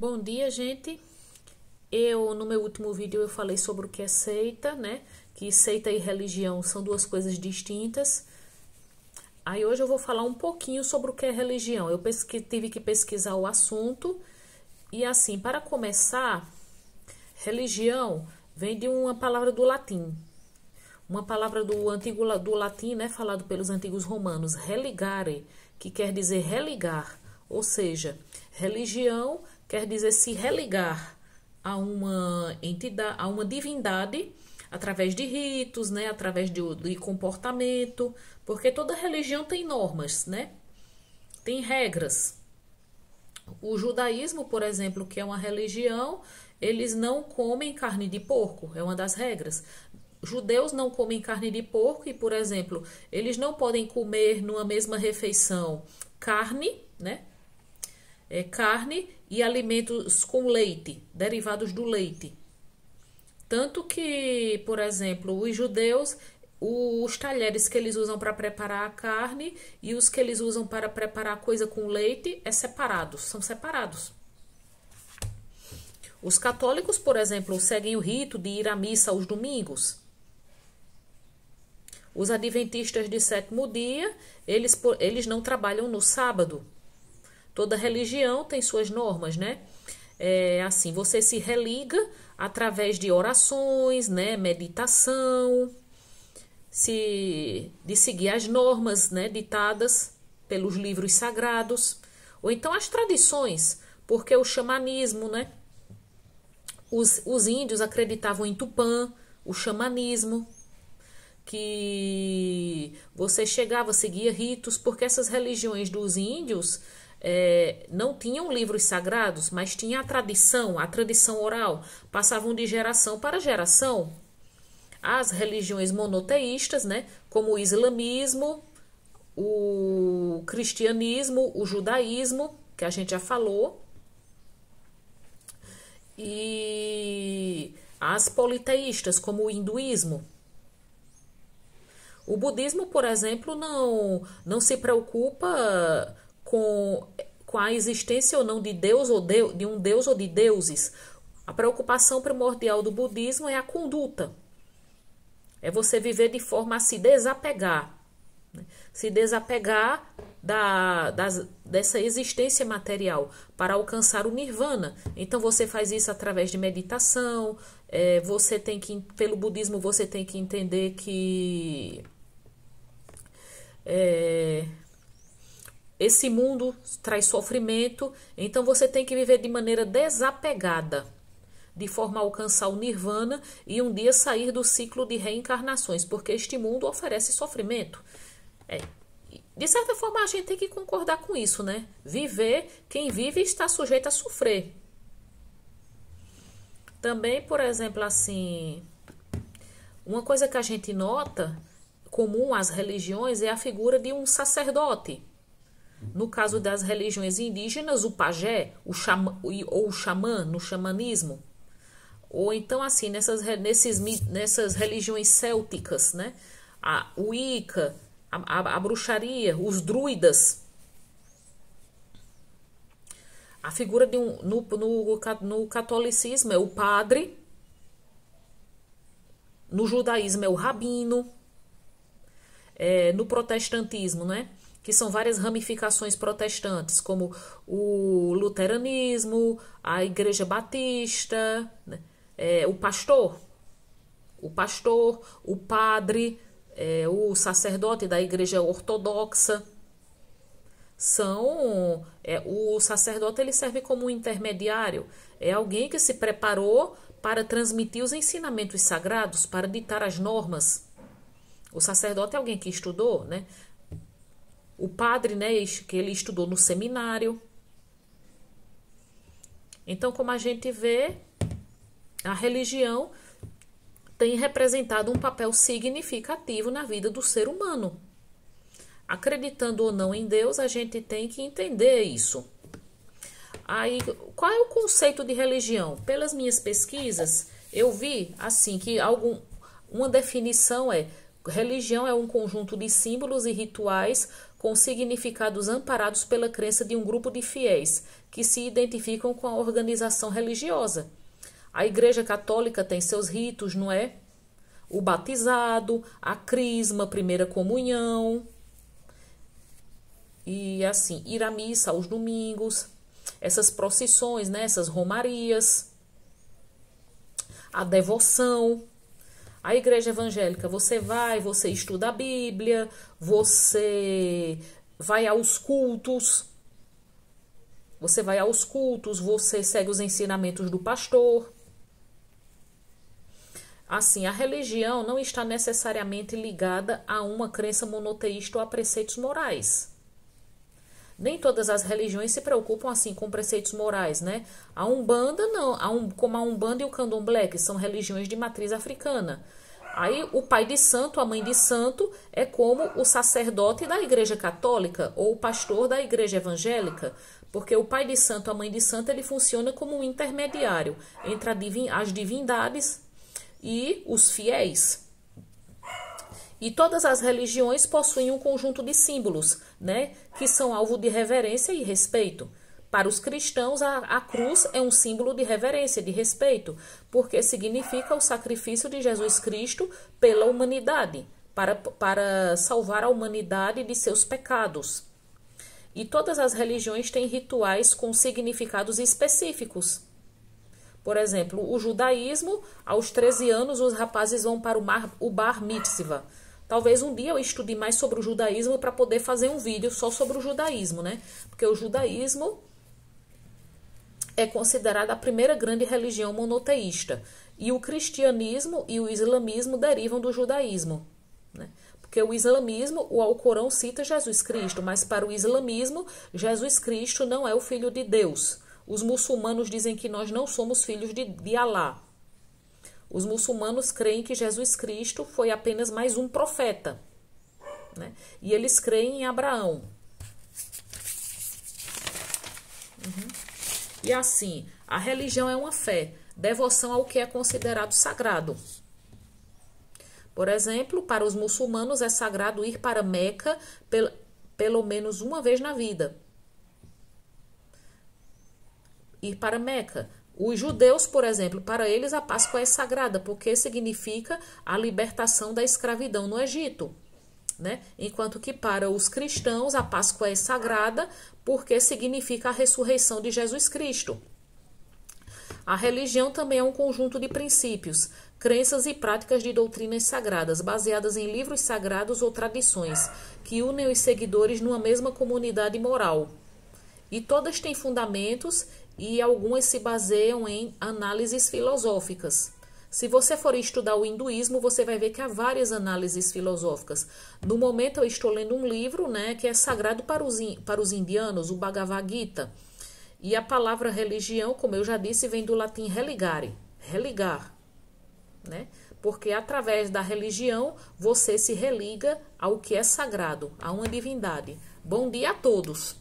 Bom dia, gente. No meu último vídeo, eu falei sobre o que é seita, né? Que seita e religião são duas coisas distintas. Aí hoje eu vou falar um pouquinho sobre o que é religião. Eu tive que pesquisar o assunto. E assim, para começar, religião vem de uma palavra do latim. Uma palavra do latim, né? Falado pelos antigos romanos, religare, que quer dizer religar. Ou seja, religião quer dizer se religar a uma entidade, a uma divindade, através de ritos, né, através de comportamento, porque toda religião tem normas, né? Tem regras. O judaísmo, por exemplo, que é uma religião, eles não comem carne de porco, é uma das regras. Judeus não comem carne de porco e, por exemplo, eles não podem comer numa mesma refeição carne, né? Carne e alimentos com leite, derivados do leite. Tanto que, por exemplo, os judeus, os talheres que eles usam para preparar a carne e os que eles usam para preparar coisa com leite são separados. Os católicos, por exemplo, seguem o rito de ir à missa aos domingos. Os adventistas de sétimo dia, eles não trabalham no sábado. Toda religião tem suas normas, né? Assim, você se religa através de orações, né? Meditação, de seguir as normas, né? Ditadas pelos livros sagrados. Ou então as tradições, porque o xamanismo, né? Os índios acreditavam em Tupã, o xamanismo, que você chegava, seguia ritos, porque essas religiões dos índios não tinham livros sagrados, mas tinha a tradição oral, passavam de geração para geração. As religiões monoteístas, né, como o islamismo, o cristianismo, o judaísmo, que a gente já falou, e as politeístas, como o hinduísmo. O budismo, por exemplo, não se preocupa com a existência ou não de Deus de um Deus ou de deuses. A preocupação primordial do budismo é a conduta. É você viver de forma a se desapegar. Né? Se desapegar dessa existência material para alcançar o nirvana. Então você faz isso através de meditação. Pelo budismo você tem que entender que esse mundo traz sofrimento, então você tem que viver de maneira desapegada, de forma a alcançar o nirvana e um dia sair do ciclo de reencarnações, porque este mundo oferece sofrimento. De certa forma, a gente tem que concordar com isso, né? Quem vive está sujeito a sofrer. Também, por exemplo, assim, uma coisa que a gente nota, comum às religiões, é a figura de um sacerdote. No caso das religiões indígenas, o pajé, ou o xamã, no xamanismo. Ou então, assim, nessas religiões célticas, né? O Wicca, a bruxaria, os druidas. A figura no catolicismo é o padre. No judaísmo é o rabino. No protestantismo, né? Que são várias ramificações protestantes, como o luteranismo, a igreja batista, né? O pastor, o padre, o sacerdote da igreja ortodoxa. O sacerdote ele serve como um intermediário, é alguém que se preparou para transmitir os ensinamentos sagrados, para ditar as normas. O sacerdote é alguém que estudou, né? O padre, né, que ele estudou no seminário. Então, como a gente vê, a religião tem representado um papel significativo na vida do ser humano. Acreditando ou não em Deus, a gente tem que entender isso. Aí, qual é o conceito de religião? Pelas minhas pesquisas, eu vi assim que uma definição é Religião é um conjunto de símbolos e rituais com significados amparados pela crença de um grupo de fiéis que se identificam com a organização religiosa. A Igreja Católica tem seus ritos, não é? O batizado, a crisma, a primeira comunhão, e assim, ir à missa aos domingos, essas procissões, né? Essas romarias, a devoção. A igreja evangélica, você estuda a Bíblia, você vai aos cultos, você segue os ensinamentos do pastor. Assim, a religião não está necessariamente ligada a uma crença monoteísta ou a preceitos morais. Nem todas as religiões se preocupam assim com preceitos morais, né? A Umbanda não, como a Umbanda e o Candomblé, que são religiões de matriz africana. Aí o pai de santo, a mãe de santo, é como o sacerdote da igreja católica ou o pastor da igreja evangélica, porque o pai de santo, a mãe de santo, ele funciona como um intermediário entre as divindades e os fiéis. E todas as religiões possuem um conjunto de símbolos, né, que são alvo de reverência e respeito. Para os cristãos, a cruz é um símbolo de reverência, de respeito, porque significa o sacrifício de Jesus Cristo pela humanidade, para salvar a humanidade de seus pecados. E todas as religiões têm rituais com significados específicos. Por exemplo, o judaísmo, aos 13 anos, os rapazes vão para o bar mitzvah. Talvez um dia eu estude mais sobre o judaísmo para poder fazer um vídeo só sobre o judaísmo, né? Porque o judaísmo é considerada a primeira grande religião monoteísta. E o cristianismo e o islamismo derivam do judaísmo, né? Porque o islamismo, o Alcorão cita Jesus Cristo, mas para o islamismo, Jesus Cristo não é o Filho de Deus. Os muçulmanos dizem que nós não somos filhos de Alá. Os muçulmanos creem que Jesus Cristo foi apenas mais um profeta, né? E eles creem em Abraão. E assim, a religião é uma fé, devoção ao que é considerado sagrado. Por exemplo, para os muçulmanos é sagrado ir para Meca pelo menos uma vez na vida. Ir para Meca. Os judeus, por exemplo, para eles a Páscoa é sagrada, porque significa a libertação da escravidão no Egito, né? Enquanto que para os cristãos a Páscoa é sagrada, porque significa a ressurreição de Jesus Cristo. A religião também é um conjunto de princípios, crenças e práticas de doutrinas sagradas, baseadas em livros sagrados ou tradições, que unem os seguidores numa mesma comunidade moral. E todas têm fundamentos e algumas se baseiam em análises filosóficas. Se você for estudar o hinduísmo, você vai ver que há várias análises filosóficas. No momento eu estou lendo um livro, né, que é sagrado para os indianos, o Bhagavad Gita. E a palavra religião, como eu já disse, vem do latim religare, religar, né? Porque através da religião você se religa ao que é sagrado, a uma divindade. Bom dia a todos!